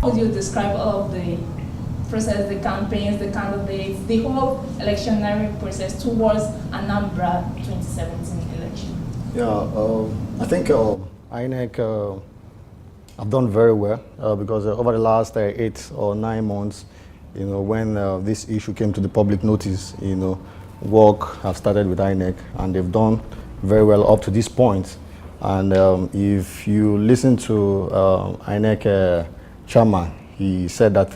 How would you describe all of the process, the campaigns, the candidates, the whole electionary process towards Anambra 2017 election? Yeah, I think INEC have done very well because over the last 8 or 9 months, when this issue came to the public notice, work have started with INEC and they've done very well up to this point. And if you listen to INEC chairman, he said that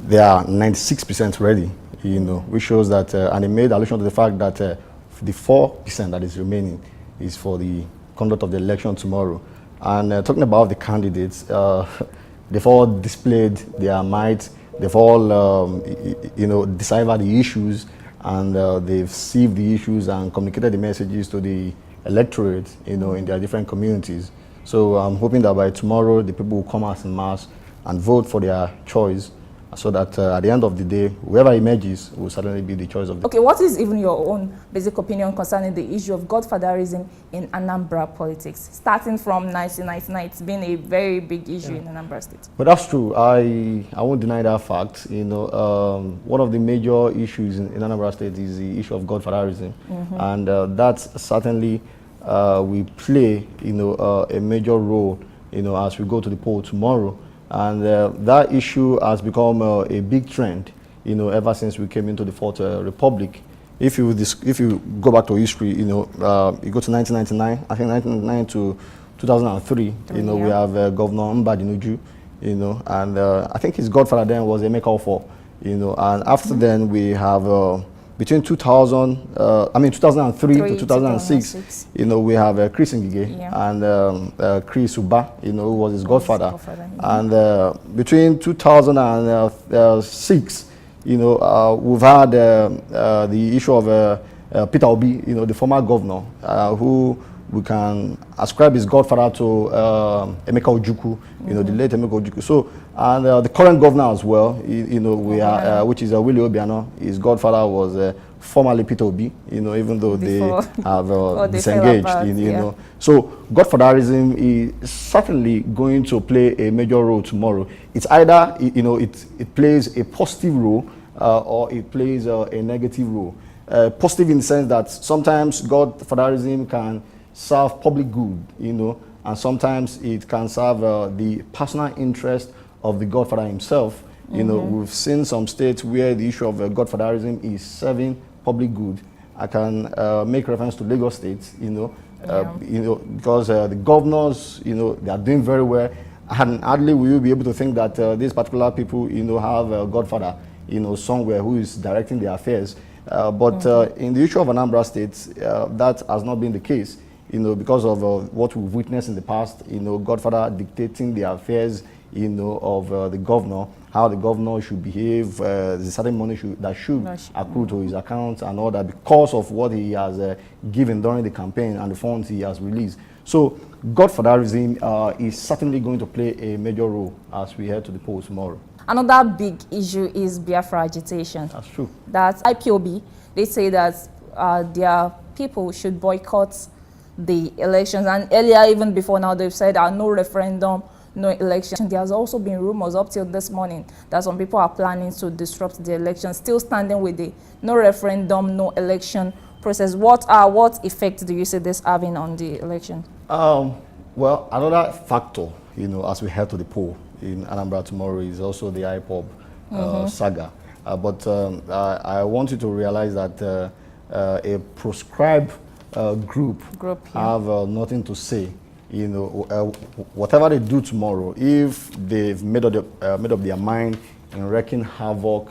they are 96% ready, which shows that, and he made allusion to the fact that the 4% that is remaining is for the conduct of the election tomorrow. And talking about the candidates, they've all displayed their might, they've all, deciphered the issues, and they've sieved the issues and communicated the messages to the electorate, in their different communities. So I'm hoping that by tomorrow, the people will come out en masse and vote for their choice, so that at the end of the day, whoever emerges will certainly be the choice of the... Okay, what is even your own basic opinion concerning the issue of godfatherism in Anambra politics? Starting from 1999, it's been a very big issue in Anambra State. But that's true. I won't deny that fact. One of the major issues in Anambra State is the issue of godfatherism. And that's certainly we play, a major role, as we go to the poll tomorrow. And that issue has become a big trend, ever since we came into the Fourth Republic. If you go back to history, you go to 1999, I think 1999 to 2003, we have Governor Anambra Decides, and I think his godfather then was Ezeaka Chidozia, and after then we have between 2003 to 2006, we have Chris Ngige and Chris Uba, who was his godfather. And between 2006, we've had the issue of Peter Obi, the former governor, who we can ascribe his godfather to Emeka Ojukwu, the late Emeka Ojukwu. So, and the current governor as well, we are, which is Willie Obiano. His godfather was formerly Peter Obi, even though they have disengaged. So, godfatherism is certainly going to play a major role tomorrow. It's either, it plays a positive role or it plays a negative role. Positive in the sense that sometimes godfatherism can serve public good, and sometimes it can serve the personal interest of the godfather himself. We've seen some states where the issue of godfatherism is serving public good. I can make reference to Lagos State, because the governors, they are doing very well. And hardly will you be able to think that these particular people, have a godfather, somewhere who is directing their affairs. But in the issue of Anambra State, that has not been the case. Because of what we've witnessed in the past, godfather dictating the affairs, of the governor, how the governor should behave, the certain money that should accrue to his account and all that because of what he has given during the campaign and the funds he has released. So godfatherism is certainly going to play a major role as we head to the polls tomorrow. Another big issue is Biafra agitation. That's true. That's IPOB. They say that their people should boycott the elections, and earlier, even before now, they've said no referendum, no election. There's also been rumors up till this morning that some people are planning to disrupt the election, still standing with the no referendum, no election process. What effect do you see this having on the election? Well, another factor, as we head to the poll in Anambra tomorrow is also the IPOB saga. But I want you to realize that a proscribed group have nothing to say. Whatever they do tomorrow, if they've made up their mind in wreaking havoc,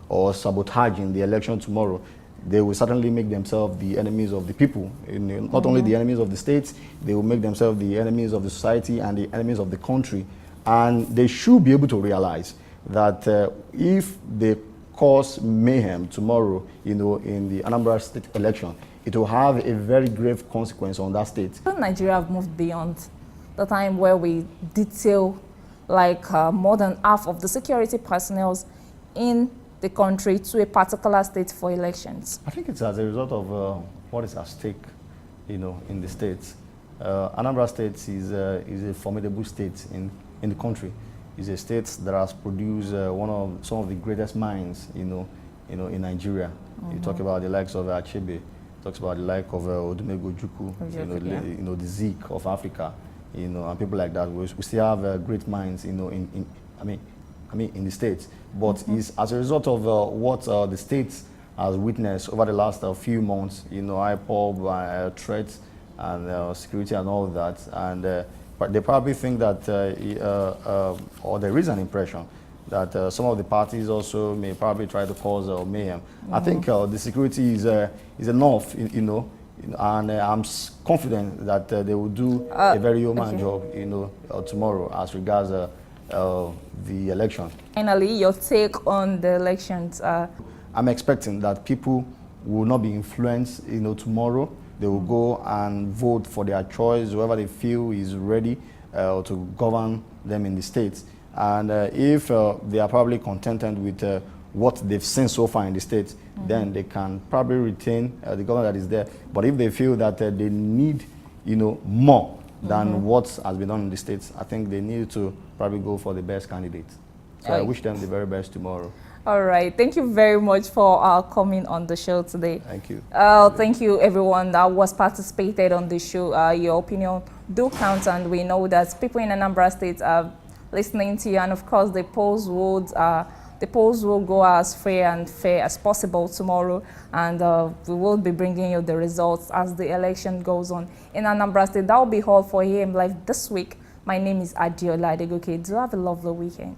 or sabotaging the election tomorrow, they will certainly make themselves the enemies of the people. Not only the enemies of the states, they will make themselves the enemies of the society and the enemies of the country. And they should be able to realize that if they cause mayhem tomorrow, in the Anambra State election, it will have a very grave consequence on that state. Nigeria have moved beyond the time where we detail more than half of the security personnel in the country to a particular state for elections. I think it's as a result of what is at stake, in the states. Anambra State is a formidable state in the country. is a state that has produced some of the greatest minds, in Nigeria. You talk about the likes of Achebe, talks about the like of Odumego Ojukwu, the Zeke of Africa, and people like that. We still have great minds, in the states. But it's as a result of what the states has witnessed over the last few months, IPOB, threats and security and all of that, and but they probably think that, or there is an impression that some of the parties also may probably try to cause mayhem. I think the security is enough, and I'm confident that they will do a very human job, tomorrow as regards the election. Finally, your take on the elections? I'm expecting that people will not be influenced, tomorrow. They will go and vote for their choice, whoever they feel is ready to govern them in the states. And if they are probably contented with what they've seen so far in the states, then they can probably retain the government that is there. But if they feel that they need, more than what has been done in the states, I think they need to probably go for the best candidate. So I wish them the very best tomorrow. All right. Thank you very much for coming on the show today. Thank you. Thank you, everyone that was participated on the show. Your opinion do count, and we know that people in Anambra State are listening to you. And of course, the polls will go as fair and fair as possible tomorrow, and we will be bringing you the results as the election goes on in Anambra State. That will be all for AM Live this week. My name is Adiola Adegoke. Do have a lovely weekend.